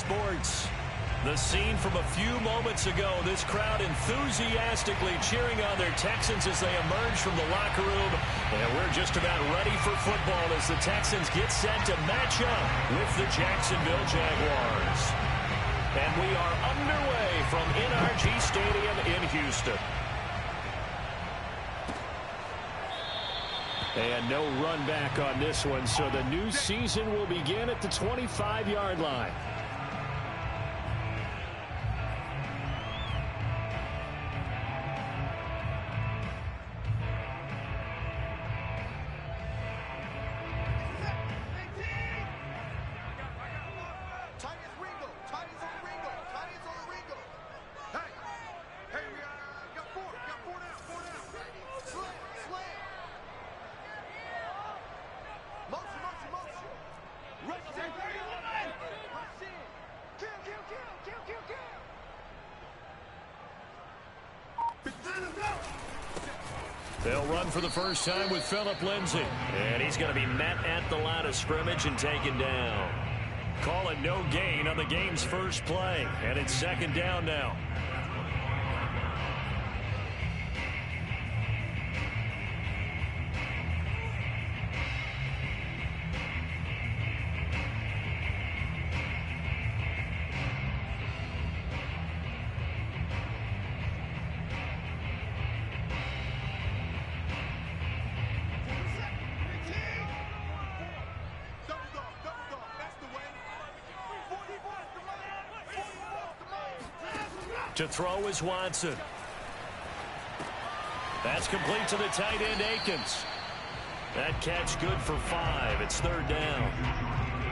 Sports. The scene from a few moments ago, this crowd enthusiastically cheering on their Texans as they emerge from the locker room. And we're just about ready for football as the Texans get set to match up with the Jacksonville Jaguars. And we are underway from NRG Stadium in Houston. And no run back on this one, so the new season will begin at the 25-yard line. They'll run for the first time with Phillip Lindsay. And he's going to be met at the line of scrimmage and taken down. Call it no gain on the game's first play. And it's second down now. To throw is Watson. That's complete to the tight end, Akins. That catch good for 5. It's third down.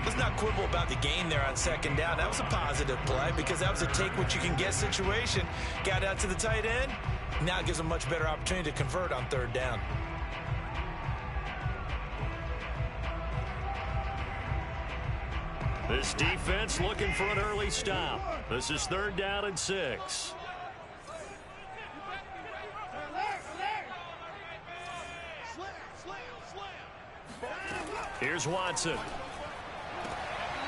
Let's not quibble about the gain there on second down. That was a positive play because that was a take-what-you-can-get situation. Got out to the tight end. Now it gives a much better opportunity to convert on third down. This defense looking for an early stop. This is third down and 6. Here's Watson.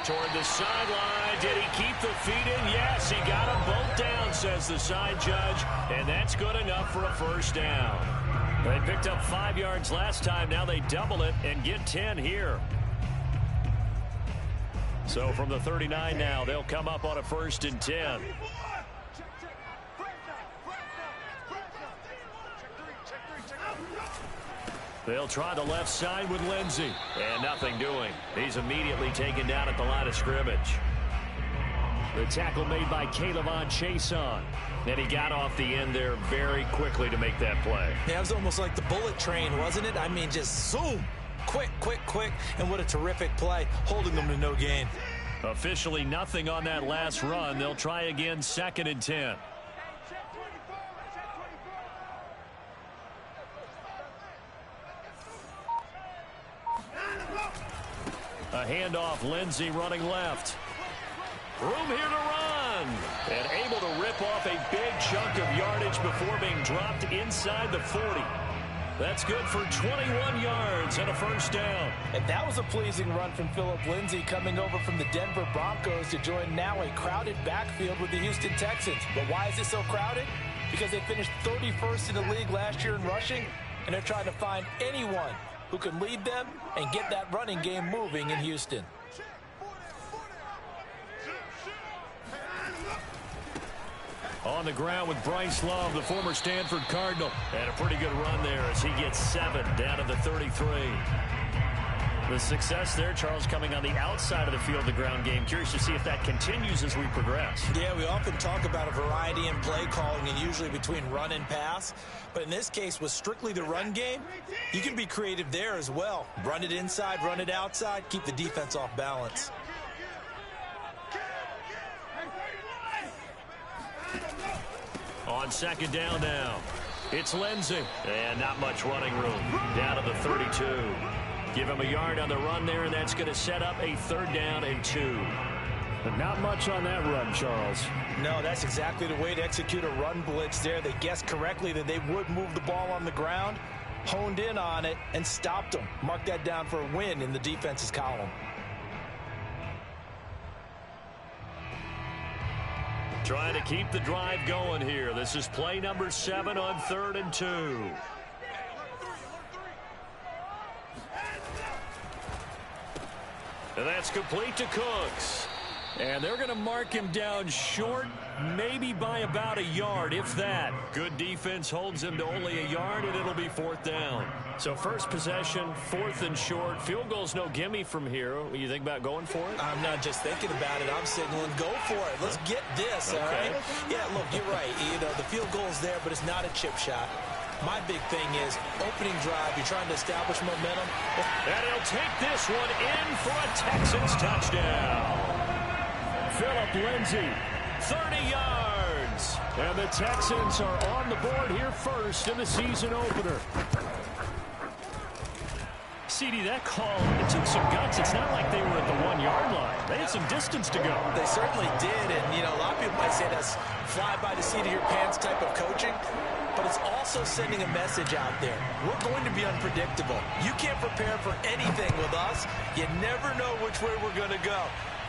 Toward the sideline. Did he keep the feet in? Yes, he got them both down, says the side judge. And that's good enough for a first down. They picked up 5 yards last time. Now they double it and get 10 here. So from the 39 now, they'll come up on a 1st and 10. They'll try the left side with Lindsay. And nothing doing. He's immediately taken down at the line of scrimmage. The tackle made by K'Lavon Chaisson. And he got off the end there very quickly to make that play. Yeah, it was almost like the bullet train, wasn't it? I mean, just zoom. Quick, quick, quick, and what a terrific play, holding them to no gain. Officially nothing on that last run. They'll try again, 2nd and 10. A handoff, Lindsay running left. Room here to run. And able to rip off a big chunk of yardage before being dropped inside the 40. That's good for 21 yards and a first down. And that was a pleasing run from Phillip Lindsay coming over from the Denver Broncos to join now a crowded backfield with the Houston Texans. But why is it so crowded? Because they finished 31st in the league last year in rushing, and they're trying to find anyone who can lead them and get that running game moving in Houston. On the ground with Bryce Love, the former Stanford Cardinal. And a pretty good run there as he gets 7 down to the 33. The success there, Charles, coming on the outside of the field, the ground game. Curious to see if that continues as we progress. Yeah, we often talk about a variety in play calling and usually between run and pass. But in this case, with strictly the run game, you can be creative there as well. Run it inside, run it outside, keep the defense off balance. On second down now, it's Lindsay. And not much running room. Down to the 32. Give him a yard on the run there, and that's going to set up a 3rd down and 2. But not much on that run, Charles. No, that's exactly the way to execute a run blitz there. They guessed correctly that they would move the ball on the ground, honed in on it, and stopped them. Mark that down for a win in the defense's column. Trying to keep the drive going here. This is play number 7 on 3rd and 2. And that's complete to Cooks. And they're going to mark him down short, maybe by about a yard, if that. Good defense holds him to only a yard, and it'll be 4th down. So first possession, 4th and short. Field goal's no gimme from here. You think about going for it? I'm not just thinking about it. I'm signaling go for it. Let's get this, all right? Yeah, look, you're right. You know, the field goal's there, but it's not a chip shot. My big thing is opening drive. You're trying to establish momentum. And he'll take this one in for a Texans touchdown. Phillip Lindsay, 30 yards. And the Texans are on the board here first in the season opener. CD, that call, it took some guts. It's not like they were at the 1-yard line. They had some distance to go. They certainly did. And, you know, a lot of people might say that's fly by the seat of your pants type of coaching. But it's also sending a message out there. We're going to be unpredictable. You can't prepare for anything with us. You never know which way we're going to go.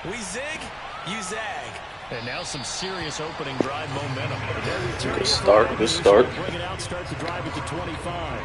We zig, you zag. And now some serious opening drive momentum. Good start, good start. Bring it out, start the drive at the 25.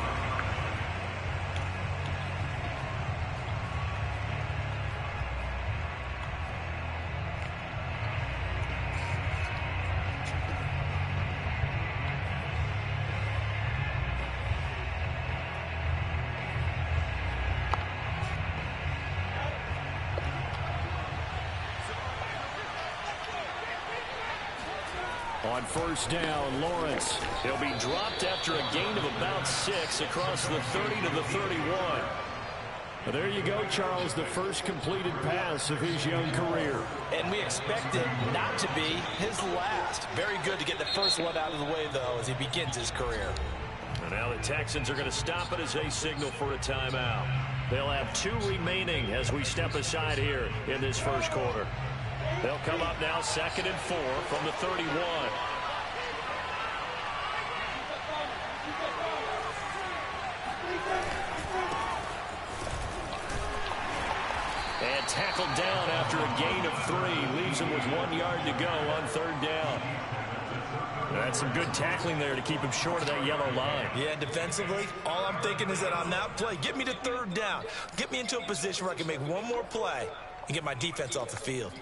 On first down, Lawrence. He'll be dropped after a gain of about 6 across the 30 to the 31. Well, there you go, Charles, the first completed pass of his young career. And we expect it not to be his last. Very good to get the first one out of the way, though, as he begins his career. And now the Texans are going to stop it as they signal for a timeout. They'll have 2 remaining as we step aside here in this first quarter. They'll come up now 2nd and 4 from the 31. And tackled down after a gain of 3. Leaves him with 1 yard to go on 3rd down. That's some good tackling there to keep him short of that yellow line. Yeah, defensively, all I'm thinking is that on that play, get me to 3rd down. Get me into a position where I can make one more play and get my defense off the field.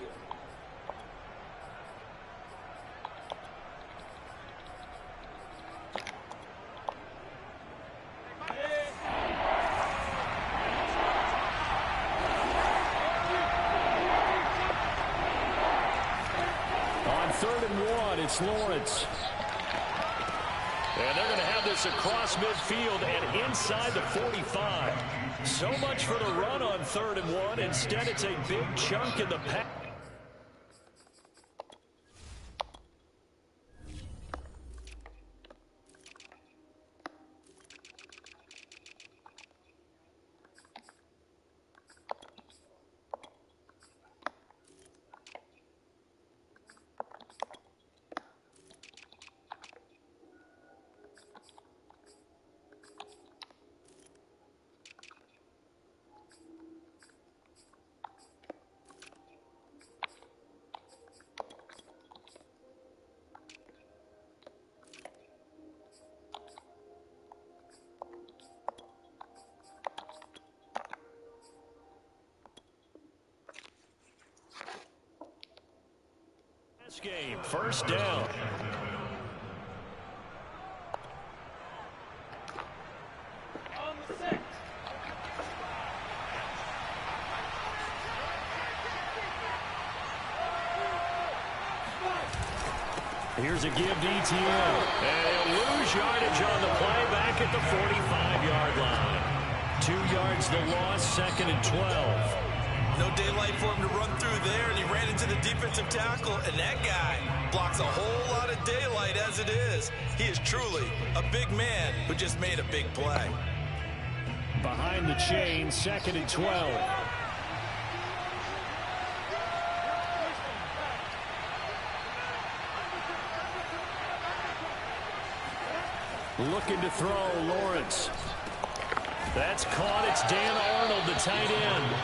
It's Lawrence. And they're going to have this across midfield and inside the 45. So much for the run on 3rd and 1. Instead, it's a big chunk in the pass. Game, 1st down. Here's a give to ETN. And he'll lose yardage on the play back at the 45-yard line. 2 yards the loss, 2nd and 12. No daylight for him to run through there, and he ran into the defensive tackle, and that guy blocks a whole lot of daylight as it is. He is truly a big man who just made a big play. Behind the chain, 2nd and 12. Looking to throw, Lawrence. That's caught. It's Dan Arnold, the tight end.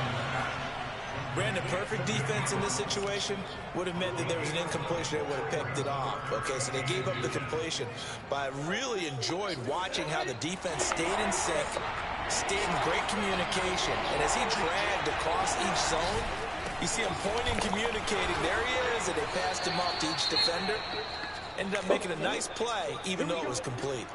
Brandon, perfect defense in this situation would have meant that there was an incompletion. They would have picked it off. Okay, so they gave up the completion. But I really enjoyed watching how the defense stayed in sync, stayed in great communication. And as he dragged across each zone, you see him pointing, communicating. There he is, and they passed him off to each defender. Ended up making a nice play, even though it was complete.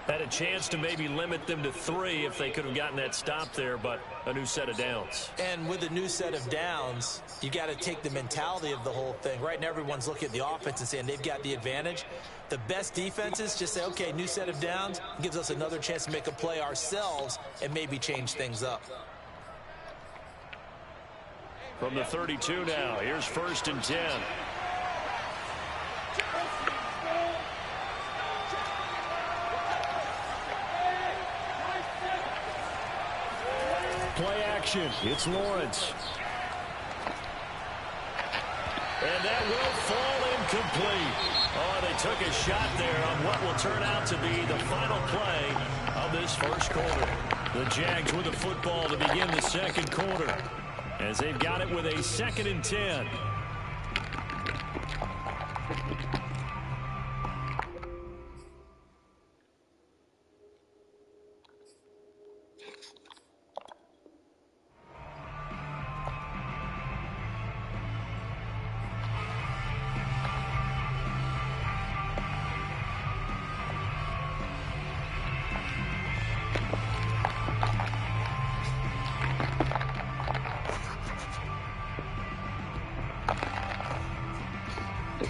Had a chance to maybe limit them to 3 if they could have gotten that stop there, but a new set of downs. And with a new set of downs, you got to take the mentality of the whole thing. Right now, everyone's looking at the offense and saying they've got the advantage. The best defenses just say, okay, new set of downs, gives us another chance to make a play ourselves and maybe change things up. From the 32 now, here's 1st and 10. Play action. It's Lawrence. And that will fall incomplete. Oh, they took a shot there on what will turn out to be the final play of this first quarter. The Jags with the football to begin the second quarter, as they've got it with a 2nd and 10.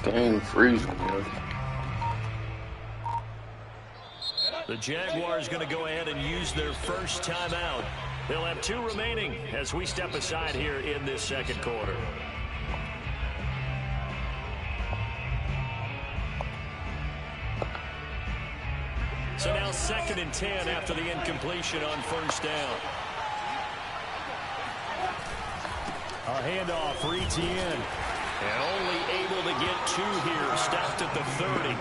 Game freezing, bro. The Jaguars going to go ahead and use their first timeout. They'll have 2 remaining as we step aside here in this second quarter. So now 2nd and 10 after the incompletion on 1st down. A handoff for Etienne. And only able to get 2 here. Stopped at the 30.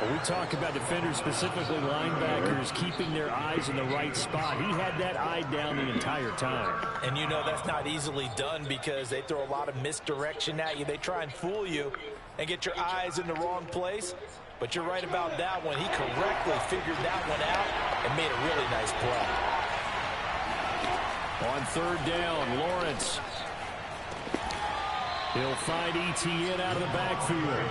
Well, we talk about defenders, specifically linebackers, keeping their eyes in the right spot. He had that eye down the entire time. And you know that's not easily done because they throw a lot of misdirection at you. They try and fool you and get your eyes in the wrong place. But you're right about that one. He correctly figured that one out and made a really nice play. On 3rd down, Lawrence. He'll find Etienne out of the backfield.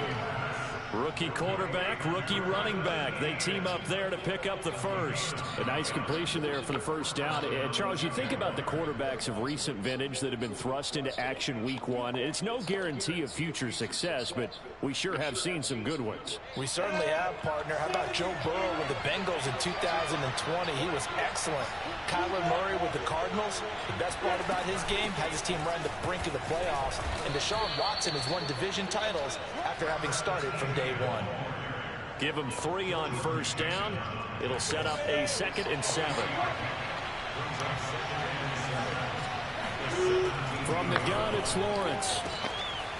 Rookie quarterback, rookie running back. They team up there to pick up the first. A nice completion there for the first down. And Charles, you think about the quarterbacks of recent vintage that have been thrust into action week 1. It's no guarantee of future success, but we sure have seen some good ones. We certainly have, partner. How about Joe Burrow with the Bengals in 2020? He was excellent. Kyler Murray with the Cardinals. The best part about his game, had his team right on the brink of the playoffs. And Deshaun Watson has won division titles after having started from day 1. Give him 3 on 1st down. It'll set up a 2nd and 7. From the gun, it's Lawrence.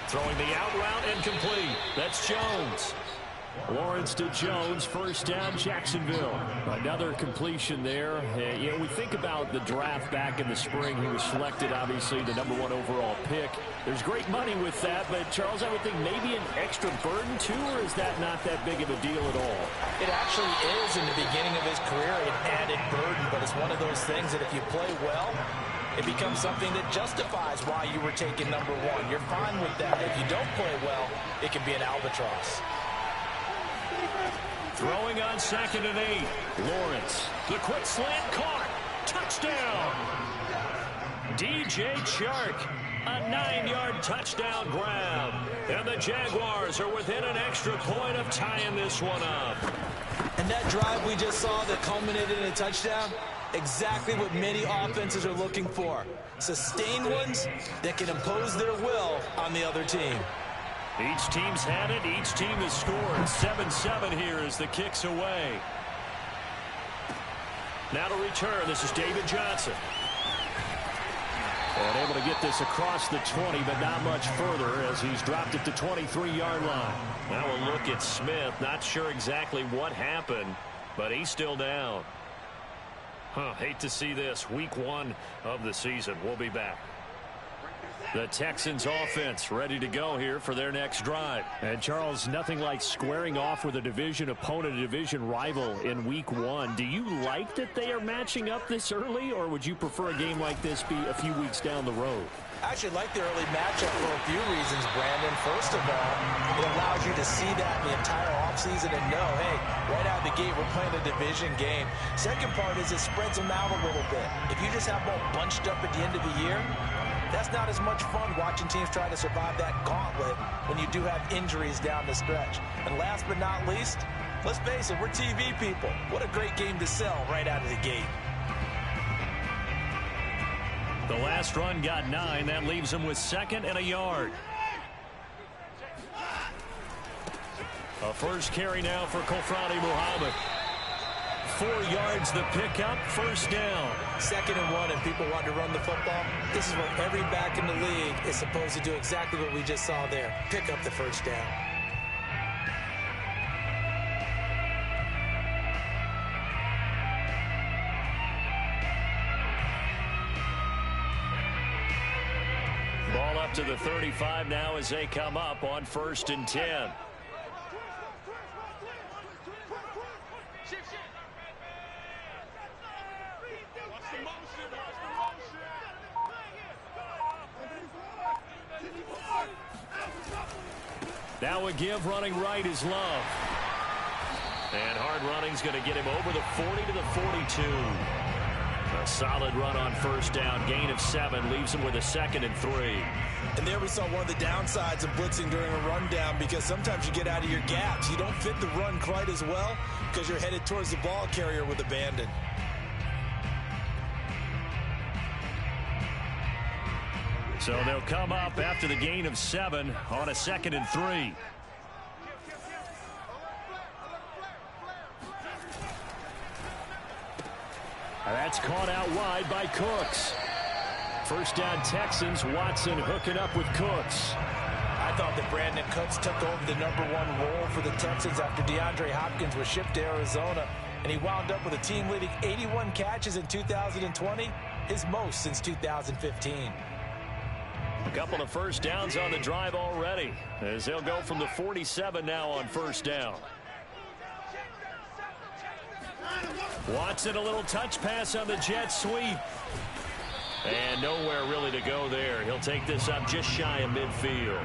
Throwing the out route and complete. That's Jones. Lawrence to Jones, 1st down, Jacksonville. Another completion there. You know, we think about the draft back in the spring. He was selected, obviously, the #1 overall pick. There's great money with that, but, Charles, I would think maybe an extra burden, too, or is that not that big of a deal at all? It actually is in the beginning of his career, an added burden, but it's one of those things that if you play well, it becomes something that justifies why you were taken #1. You're fine with that. If you don't play well, it can be an albatross. Throwing on 2nd and 8. Lawrence. The quick slant caught. Touchdown. DJ Chark. A 9-yard touchdown grab. And the Jaguars are within an extra point of tying this one up. And that drive we just saw that culminated in a touchdown, exactly what many offenses are looking for. Sustained ones that can impose their will on the other team. Each team's had it. Each team has scored. 7-7 here as the kick's away. Now to return, this is David Johnson. And able to get this across the 20, but not much further as he's dropped it to 23-yard line. Now a look at Smith. Not sure exactly what happened, but he's still down. Hate to see this. Week 1 of the season. We'll be back. The Texans offense ready to go here for their next drive. And Charles, nothing like squaring off with a division opponent, a division rival in week 1. Do you like that they are matching up this early, or would you prefer a game like this be a few weeks down the road? I actually like the early matchup for a few reasons, Brandon. First of all, it allows you to see that in the entire offseason and know, hey, right out of the gate, we're playing a division game. Second part is it spreads them out a little bit. If you just have them all bunched up at the end of the year, that's not as much fun watching teams try to survive that gauntlet when you do have injuries down the stretch. And last but not least, let's face it, we're TV people. What a great game to sell right out of the gate. The last run got 9. That leaves him with 2nd and a yard. A first carry now for Kofrani Muhammad. 4 yards the pickup, first down. 2nd and 1, and people want to run the football. This is what every back in the league is supposed to do, exactly what we just saw there. Pick up the first down. Ball up to the 35 now as they come up on 1st and 10. Now a give running right is Love. And hard running's going to get him over the 40 to the 42. A solid run on first down. Gain of 7 leaves him with a 2nd and 3. And there we saw one of the downsides of blitzing during a rundown, because sometimes you get out of your gaps. You don't fit the run quite as well because you're headed towards the ball carrier with abandon. So they'll come up after the gain of 7 on a 2nd and 3. That's caught out wide by Cooks. First down Texans. Watson hooking up with Cooks. I thought that Brandon Cooks took over the #1 role for the Texans after DeAndre Hopkins was shipped to Arizona, and he wound up with a team-leading 81 catches in 2020, his most since 2015. A couple of first downs on the drive already, as they'll go from the 47 now on first down. Watson, a little touch pass on the jet sweep. And nowhere really to go there. He'll take this up just shy of midfield.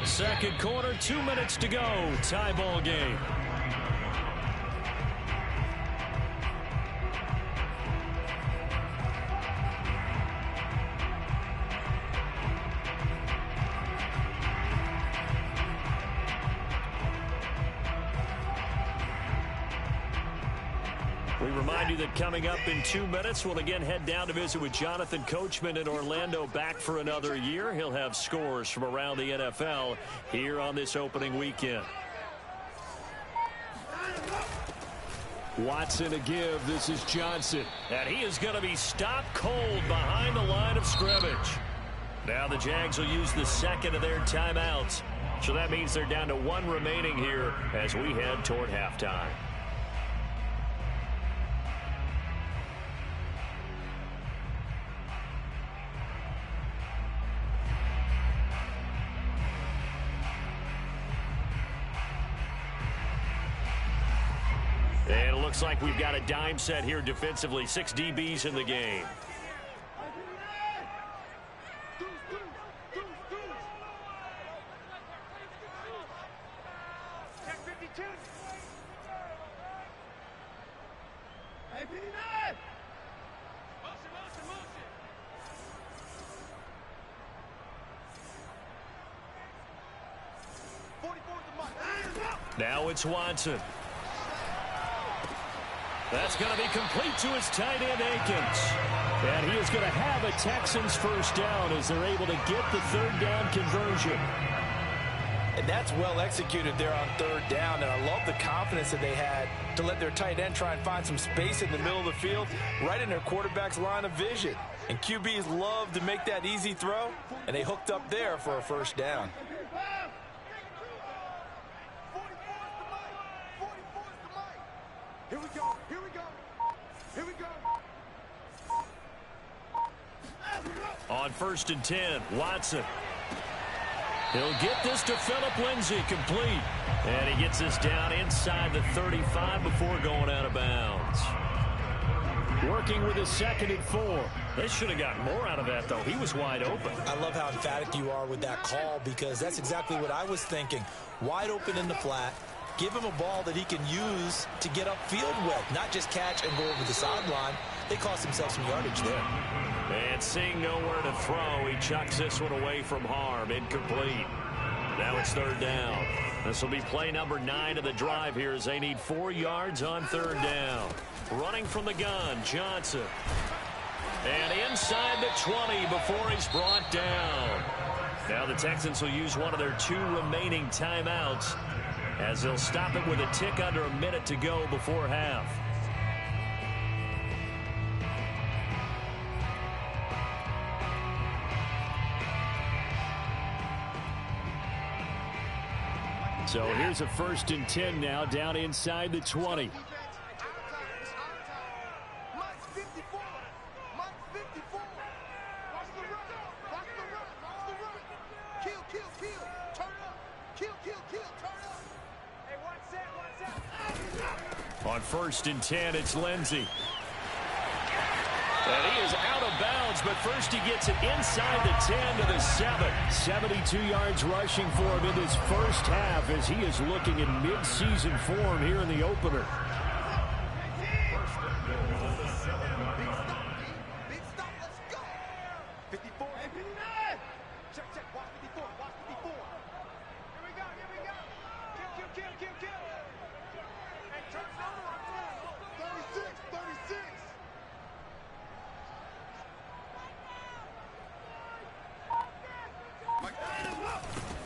Second quarter, 2 minutes to go. Tie ball game. We remind you that coming up in 2 minutes, we'll again head down to visit with Jonathan Coachman in Orlando, back for another year. He'll have scores from around the NFL here on this opening weekend. Watson a give. This is Johnson. And he is going to be stopped cold behind the line of scrimmage. Now the Jags will use the 2nd of their timeouts. So that means they're down to 1 remaining here as we head toward halftime. And it looks like we've got a dime set here defensively. 6 DBs in the game. Now it's Watson. That's going to be complete to his tight end, Akins. And he is going to have a Texans first down as they're able to get the 3rd down conversion. And that's well executed there on 3rd down. And I love the confidence that they had to let their tight end try and find some space in the middle of the field, right in their quarterback's line of vision. And QBs love to make that easy throw, and they hooked up there for a first down. Here we go. Here we go. Here we go. On 1st and 10, Watson. He'll get this to Phillip Lindsay, complete. And he gets this down inside the 35 before going out of bounds. Working with his 2nd and 4. They should have gotten more out of that, though. He was wide open. I love how emphatic you are with that call, because that's exactly what I was thinking. Wide open in the flat. Give him a ball that he can use to get upfield with, not just catch and go over the sideline. They cost themselves some yardage there. And seeing nowhere to throw, he chucks this one away from harm. Incomplete. Now it's 3rd down. This will be play number 9 of the drive here as they need 4 yards on 3rd down. Running from the gun, Johnson. And inside the 20 before he's brought down. Now the Texans will use one of their 2 remaining timeouts, as they'll stop it with a tick under a minute to go before half. So here's a 1st and 10 now, down inside the 20. On 1st and 10, it's Lindsay. And he is out of bounds, but first he gets it inside the 10 to the 7. 72 yards rushing for him in his first half, as he is looking in mid-season form here in the opener.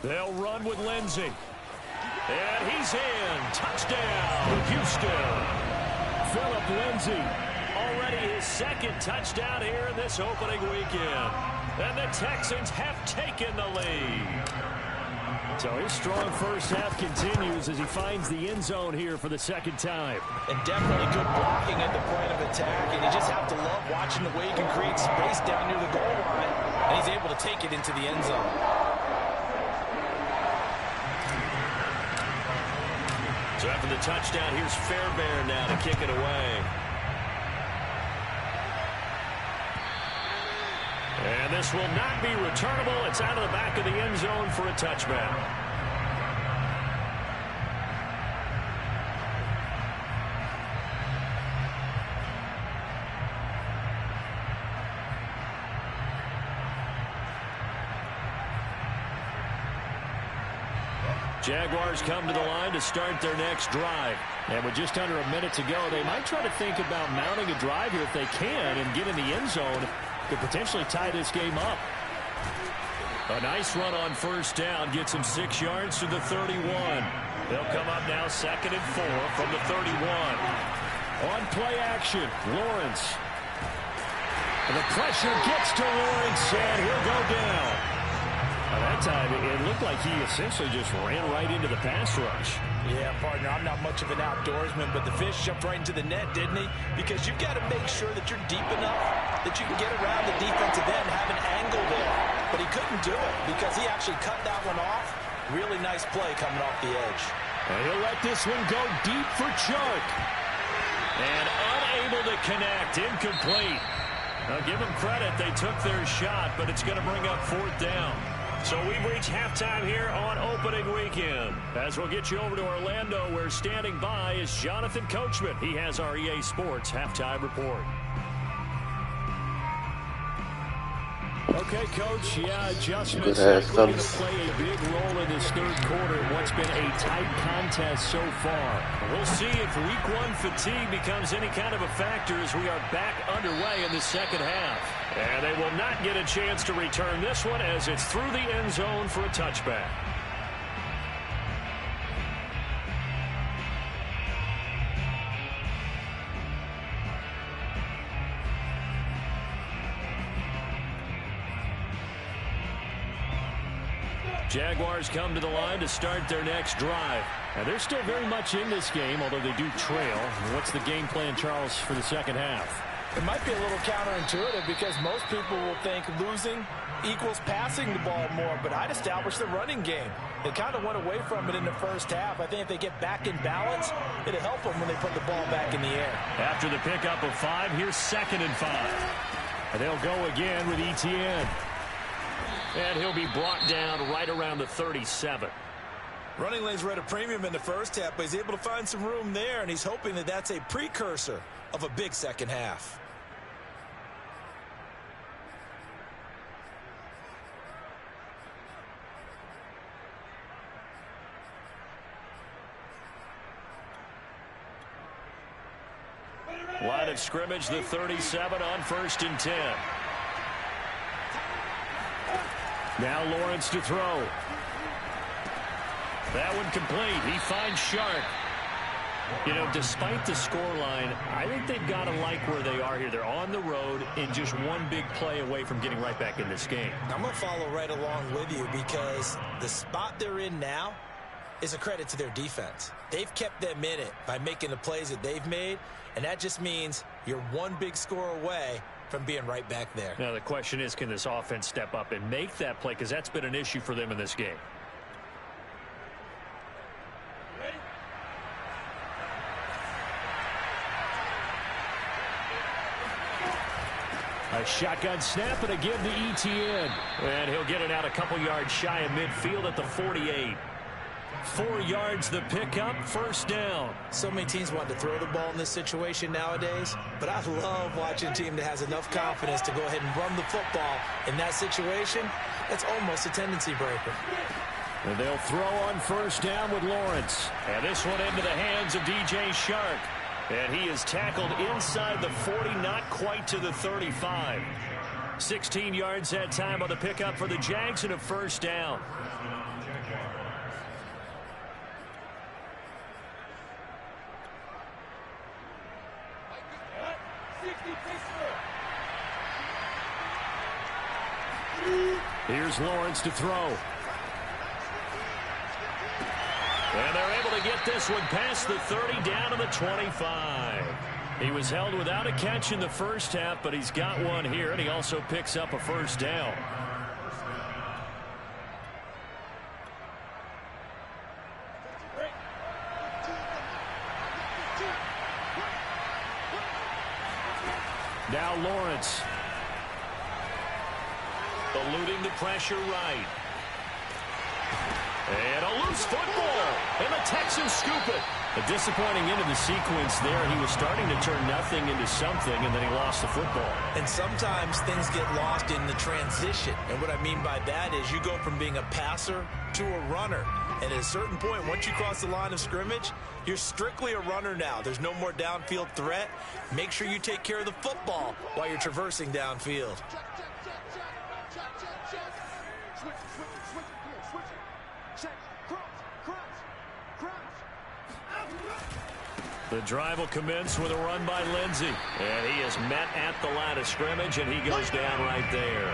They'll run with Lindsay. And he's in. Touchdown, Houston. Phillip Lindsay. Already his 2nd touchdown here in this opening weekend. And the Texans have taken the lead. So his strong first half continues as he finds the end zone here for the 2nd time. And definitely good blocking at the point of attack. And you just have to love watching the way he can create space down near the goal line. And he's able to take it into the end zone. So after the touchdown, here's Fairbairn now to kick it away. And this will not be returnable. It's out of the back of the end zone for a touchback. Jaguars come to the line to start their next drive. And with just under a minute to go, they might try to think about mounting a drive here if they can and get in the end zone to potentially tie this game up. A nice run on 1st down gets him 6 yards to the 31. They'll come up now 2nd and 4 from the 31. On play action, Lawrence. And the pressure gets to Lawrence, and he'll go down. That time, it looked like he essentially just ran right into the pass rush. Yeah, partner, I'm not much of an outdoorsman, but the fish jumped right into the net, didn't he? Because you've got to make sure that you're deep enough that you can get around the defensive end, have an angle there. But he couldn't do it because he actually cut that one off. Really nice play coming off the edge. And he'll let this one go deep for Chark. And unable to connect, incomplete. Now give them credit, they took their shot, but it's going to bring up 4th down. So we've reached halftime here on opening weekend. As we'll get you over to Orlando, where standing by is Jonathan Coachman. He has our EA Sports halftime report. Okay, Coach. Yeah, adjustments likely going to play a big role in this 3rd quarter in what's been a tight contest so far. We'll see if week 1 fatigue becomes any kind of a factor as we are back underway in the 2nd half. And they will not get a chance to return this one as it's through the end zone for a touchback. Jaguars come to the line to start their next drive. And they're still very much in this game, although they do trail. What's the game plan, Charles, for the 2nd half? It might be a little counterintuitive because most people will think losing equals passing the ball more, but I'd establish the running game. They kind of went away from it in the first half. I think if they get back in balance, it'll help them when they put the ball back in the air. After the pickup of 5, here's 2nd and 5. And they'll go again with Etienne. And he'll be brought down right around the 37. Running lanes were at a premium in the first half, but he's able to find some room there, and he's hoping that that's a precursor of a big second half. Line of scrimmage, the 37 on 1st and 10. Now Lawrence to throw. That one complete. He finds Shark. You know, despite the scoreline, I think they've got to like where they are here. They're on the road and just one big play away from getting right back in this game. I'm going to follow right along with you because the spot they're in now is a credit to their defense. They've kept them in it by making the plays that they've made, and that just means you're one big score away from being right back there. Now the question is, can this offense step up and make that play? Because that's been an issue for them in this game. A shotgun snap and again to Etienne. And he'll get it out a couple yards shy of midfield at the 48. 4 yards the pickup, 1st down. So many teams want to throw the ball in this situation nowadays, but I love watching a team that has enough confidence to go ahead and run the football in that situation. That's almost a tendency breaker. And they'll throw on 1st down with Lawrence. And this one into the hands of DJ Shark. And he is tackled inside the 40, not quite to the 35. 16 yards that time on the pickup for the Jags and a 1st down. Here's Lawrence to throw. And they're able to get this one past the 30 down to the 25. He was held without a catch in the first half, but he's got one here, and he also picks up a 1st down. Now Lawrence. Eluding the pressure right. And a loose football. And the Texans scoop it. A disappointing end of the sequence there. He was starting to turn nothing into something, and then he lost the football. And sometimes things get lost in the transition. And what I mean by that is you go from being a passer to a runner. And at a certain point, once you cross the line of scrimmage, you're strictly a runner now. There's no more downfield threat. Make sure you take care of the football while you're traversing downfield. The drive will commence with a run by Lindsey. And he is met at the line of scrimmage, and he goes down right there.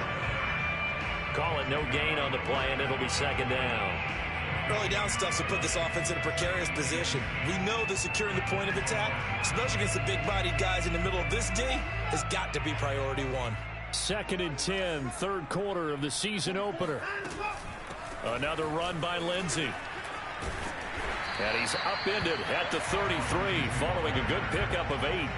Call it no gain on the play, and it'll be 2nd down. Early down stuff to put this offense in a precarious position. We know that securing the point of attack, especially against the big-bodied guys in the middle of this D, has got to be priority 1. 2nd and 10, 3rd quarter of the season opener. Another run by Lindsey. And he's upended at the 33 following a good pickup of 8.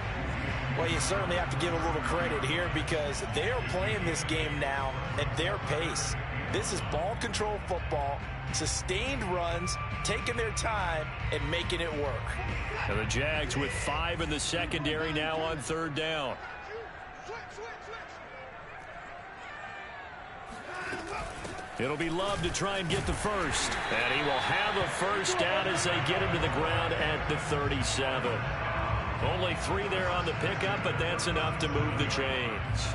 Well, you certainly have to give a little credit here because they are playing this game now at their pace. This is ball control football, sustained runs, taking their time, and making it work. And the Jags with 5 in the secondary now on 3rd down. It'll be Love to try and get the first. And he will have a 1st down as they get him to the ground at the 37. Only 3 there on the pickup, but that's enough to move the chains.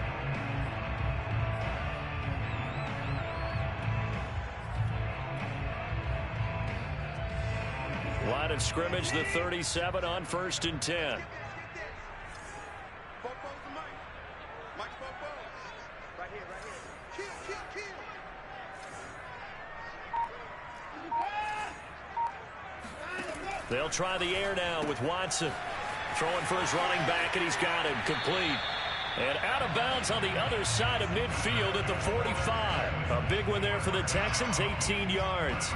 Line of scrimmage, the 37 on 1st and 10. They'll try the air now with Watson. Throwing for his running back, and he's got him complete. And out of bounds on the other side of midfield at the 45. A big one there for the Texans, 18 yards.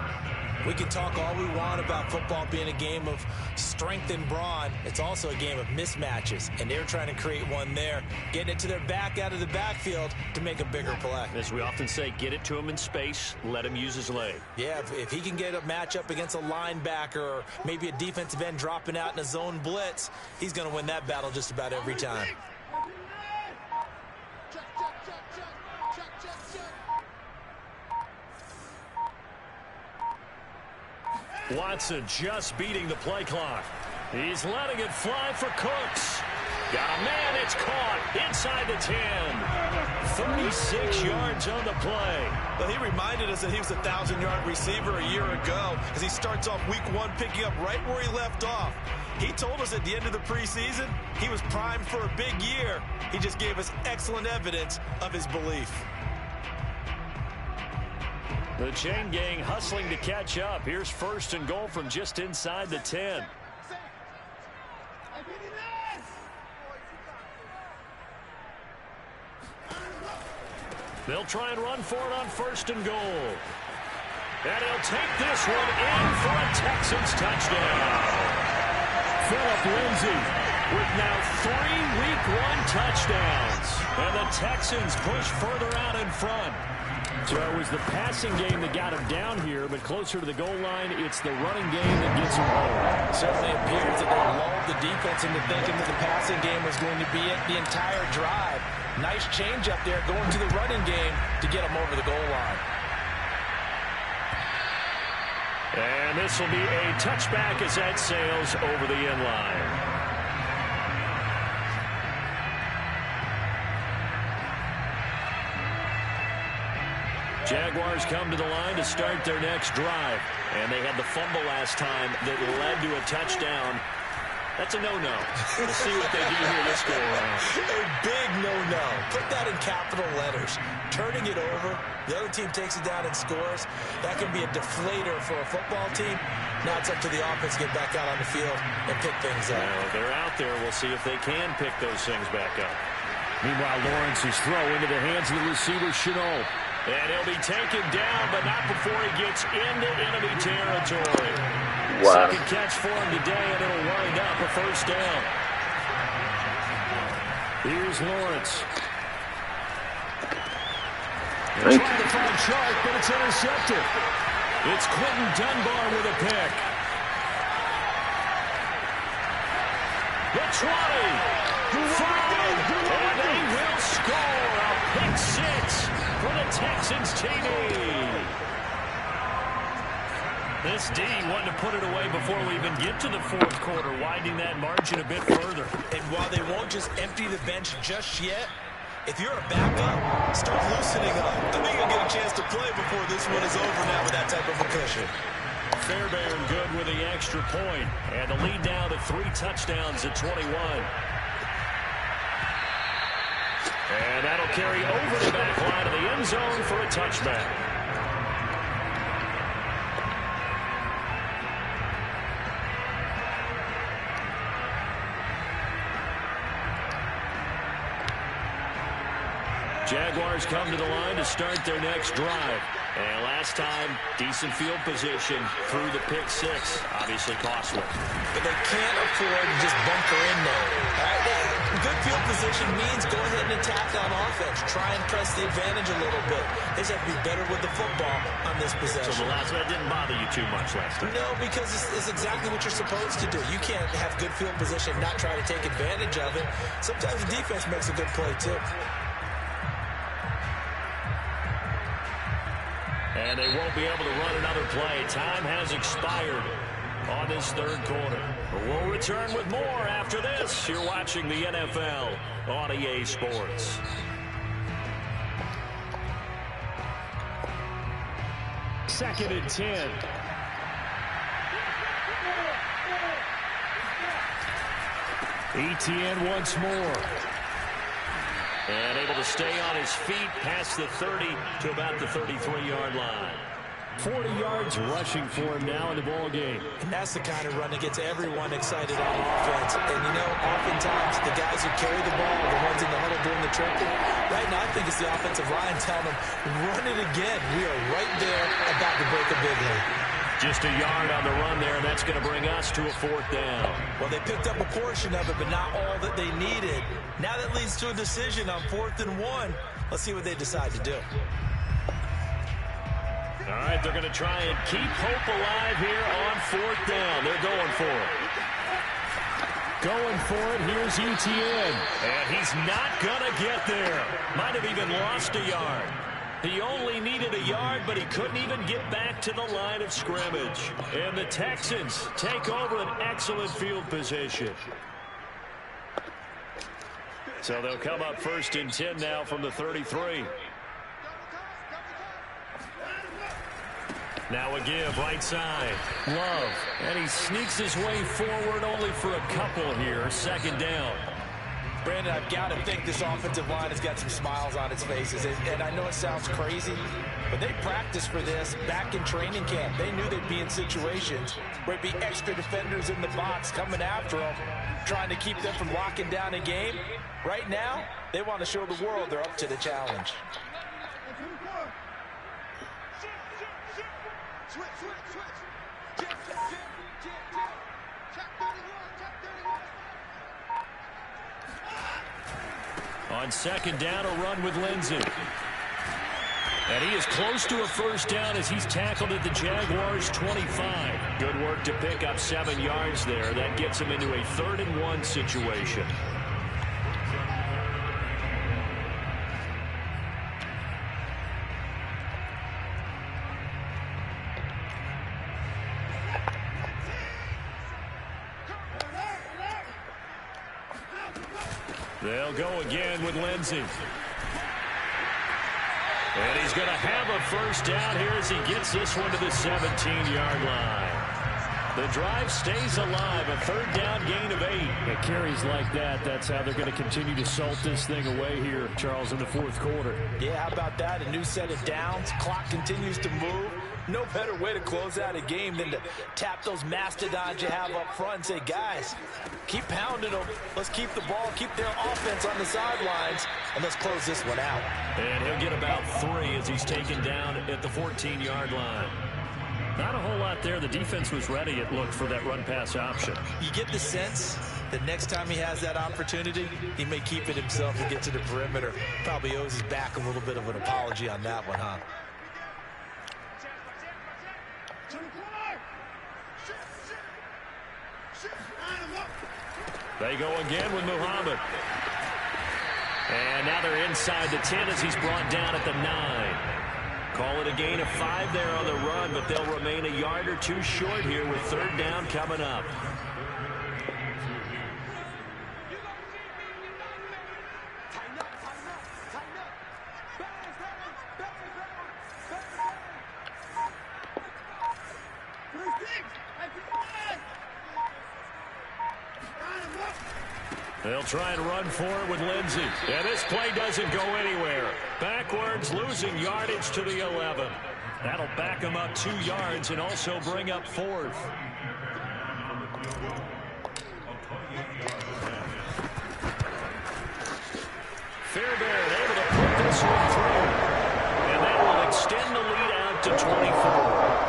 We can talk all we want about football being a game of strength and brawn. It's also a game of mismatches, and they're trying to create one there, getting it to their back out of the backfield to make a bigger play. As we often say, get it to him in space, let him use his leg. Yeah, if he can get a matchup against a linebacker or maybe a defensive end dropping out in a zone blitz, he's going to win that battle just about every time. Watson just beating the play clock. He's letting it fly for Cooks. Got a man, it's caught inside the 10. 36 yards on the play. Well, he reminded us that he was a 1,000-yard receiver a year ago as he starts off week 1 picking up right where he left off. He told us at the end of the preseason he was primed for a big year. He just gave us excellent evidence of his belief. The chain gang hustling to catch up. Here's 1st and goal from just inside the 10. They'll try and run for it on 1st and goal. And he'll take this one in for a Texans touchdown. Phillip Lindsay with now 3 Week 1 touchdowns. And the Texans push further out in front. So it was the passing game that got him down here, but closer to the goal line, it's the running game that gets him home. It certainly appears that they lulled the defense into thinking that the passing game was going to be it the entire drive. Nice change up there going to the running game to get him over the goal line. And this will be a touchback as that sails over the end line. Jaguars come to the line to start their next drive. And they had the fumble last time that led to a touchdown. That's a no-no. We'll see what they do here this go around. A big no-no. Put that in capital letters. Turning it over, the other team takes it down and scores. That can be a deflator for a football team. Now it's up to the offense to get back out on the field and pick things up. Well, they're out there. We'll see if they can pick those things back up. Meanwhile, Lawrence's throw into the hands of the receiver, Chenault. And he'll be taken down, but not before he gets into enemy territory. Wow. Second catch for him today, and it'll wind up a 1st down. Here's Lawrence. Trying to find Sharp, but it's intercepted. It's Quentin Dunbar with a pick. The 20. 5. And they will score a pick 6 for the Texans TD. This D wanted to put it away before we even get to the 4th quarter, widening that margin a bit further. And while they won't just empty the bench just yet, if you're a backup, start loosening up. I think you'll get a chance to play before this one is over now with that type of a cushion. Fairbairn good with the extra point, and the lead now to 3 touchdowns at 21. And that'll carry over the back line of the end zone for a touchback. Jaguars come to the line to start their next drive. And last time, decent field position through the pick 6. Obviously costly. But they can't afford to just bunker in there. Good field position means go ahead and attack on offense. Try and press the advantage a little bit. They just have to be better with the football on this possession. So the last one didn't bother you too much last time? No, because it's exactly what you're supposed to do. You can't have good field position and not try to take advantage of it. Sometimes the defense makes a good play, too. And they won't be able to run another play. Time has expired on this 3rd quarter. We'll return with more after this. You're watching the NFL on EA Sports. Second and 10. Etienne once more. And able to stay on his feet past the 30 to about the 33-yard line. 40 yards rushing for him now in the ball game. And that's the kind of run that gets everyone excited on offense. And, you know, oftentimes the guys who carry the ball are the ones in the huddle doing the tripping. Right now, I think it's the offensive line telling them, run it again. We are right there about to break a big lead. Just a yard on the run there, and that's going to bring us to a 4th down. Well, they picked up a portion of it, but not all that they needed. Now that leads to a decision on 4th and 1. Let's see what they decide to do. All right, they're going to try and keep hope alive here on 4th down. They're going for it. Going for it, here's ETN. And he's not going to get there. Might have even lost a yard. He only needed a yard, but he couldn't even get back to the line of scrimmage. And the Texans take over an excellent field position. So they'll come up 1st and 10 now from the 33. Now a give, right side. Love. And he sneaks his way forward only for a couple here. 2nd down. Brandon, I've got to think this offensive line has got some smiles on its faces. And I know it sounds crazy, but they practiced for this back in training camp. They knew they'd be in situations where it'd be extra defenders in the box coming after them, trying to keep them from locking down a game. Right now, they want to show the world they're up to the challenge. On 2nd down, a run with Lindsey. And he is close to a 1st down as he's tackled at the Jaguars' 25. Good work to pick up 7 yards there. That gets him into a 3rd and 1 situation. They'll go again with Lindsey. And he's going to have a 1st down here as he gets this one to the 17-yard line. The drive stays alive, a 3rd down gain of 8. It carries like that. That's how they're going to continue to salt this thing away here, Charles, in the 4th quarter. Yeah, how about that? A new set of downs. Clock continues to move. No better way to close out a game than to tap those mastodons you have up front and say, guys, keep pounding them. Let's keep the ball, keep their offense on the sidelines, and let's close this one out. And he'll get about 3 as he's taken down at the 14-yard line. Not a whole lot there. The defense was ready, it looked, for that run-pass option. You get the sense that next time he has that opportunity, he may keep it himself and get to the perimeter. Probably owes his back a little bit of an apology on that one, huh? They go again with Muhammad. And now they're inside the 10 as he's brought down at the 9. Call it a gain of 5 there on the run, but they'll remain a yard or 2 short here with 3rd down coming up. They'll try and run for it with Lindsey. And this play doesn't go anywhere. Backwards, losing yardage to the 11. That'll back him up 2 yards and also bring up 4th. Fairbairn able to put this one through. And that will extend the lead out to 24.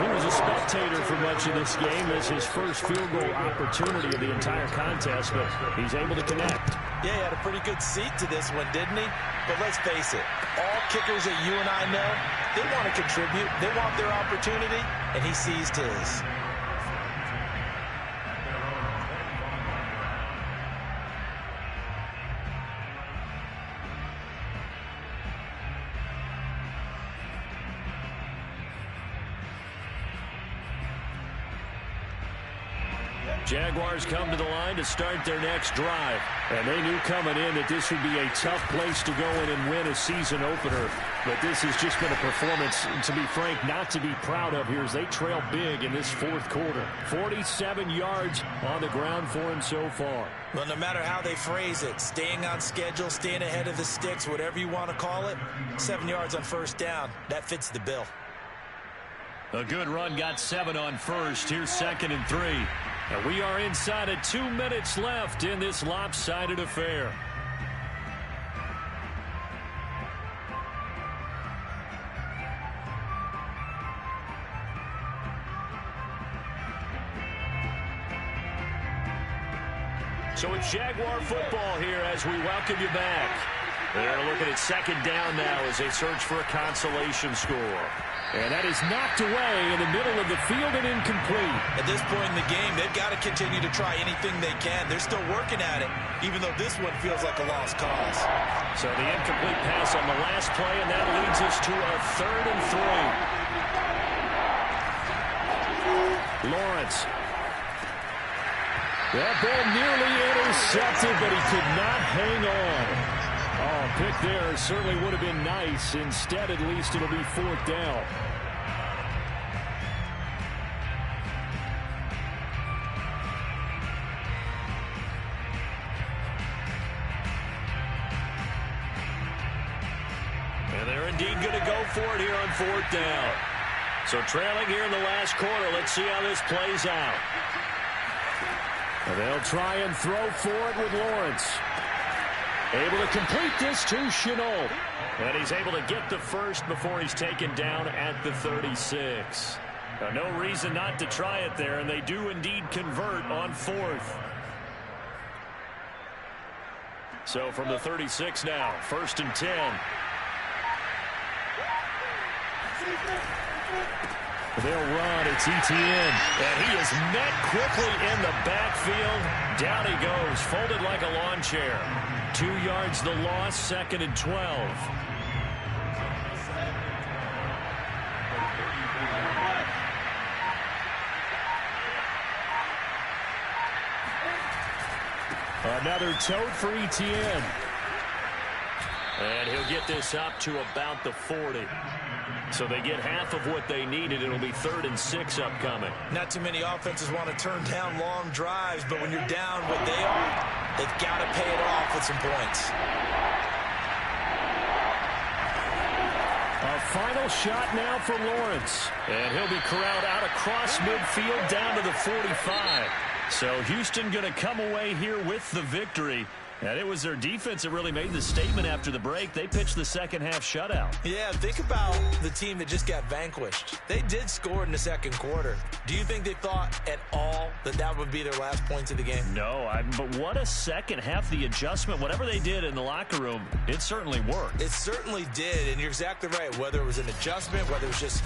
He was a spectator for much of this game as his first field goal opportunity of the entire contest, but he's able to connect. Yeah, he had a pretty good seat to this one, didn't he? But let's face it, all kickers that you and I know, they want to contribute. They want their opportunity, and he seized his. Jaguars come to the line to start their next drive. And they knew coming in that this would be a tough place to go in and win a season opener. But this has just been a performance, to be frank, not to be proud of here as they trail big in this 4th quarter. 47 yards on the ground for him so far. Well, no matter how they phrase it, staying on schedule, staying ahead of the sticks, whatever you want to call it, 7 yards on 1st down, that fits the bill. A good run, got 7 on first. Here's 2nd and 3. And we are inside of 2 minutes left in this lopsided affair. So it's Jaguar football here as we welcome you back. They're looking at 2nd down now as they search for a consolation score. And that is knocked away in the middle of the field and incomplete. At this point in the game, they've got to continue to try anything they can. They're still working at it, even though this one feels like a lost cause. So the incomplete pass on the last play, and that leads us to a 3rd and 3. Lawrence. That ball nearly intercepted, but he could not hang on. Oh, pick there certainly would have been nice. Instead, at least it'll be 4th down. And they're indeed going to go for it here on 4th down. So trailing here in the last quarter. Let's see how this plays out. They'll try and throw for it with Lawrence. Able to complete this to Chenault. And he's able to get the first before he's taken down at the 36. Now, no reason not to try it there, and they do indeed convert on 4th. So from the 36 now, 1st and 10. They'll run. It's Etienne. And he is met quickly in the backfield. Down he goes, folded like a lawn chair. 2 yards the loss, 2nd and 12. Another tote for Etienne. And he'll get this up to about the 40. So they get half of what they needed. It'll be 3rd and 6 upcoming. Not too many offenses want to turn down long drives, but when you're down what they are, they've got to pay it off with some points. A final shot now for Lawrence. And he'll be corralled out across midfield down to the 45. So Houston going to come away here with the victory. And it was their defense that really made the statement after the break. They pitched the second half shutout. Yeah, think about the team that just got vanquished. They did score in the second quarter. Do you think they thought at all that that would be their last points of the game? No, but what a second half. The adjustment, whatever they did in the locker room, it certainly worked. It certainly did, and you're exactly right. Whether it was an adjustment, whether it was just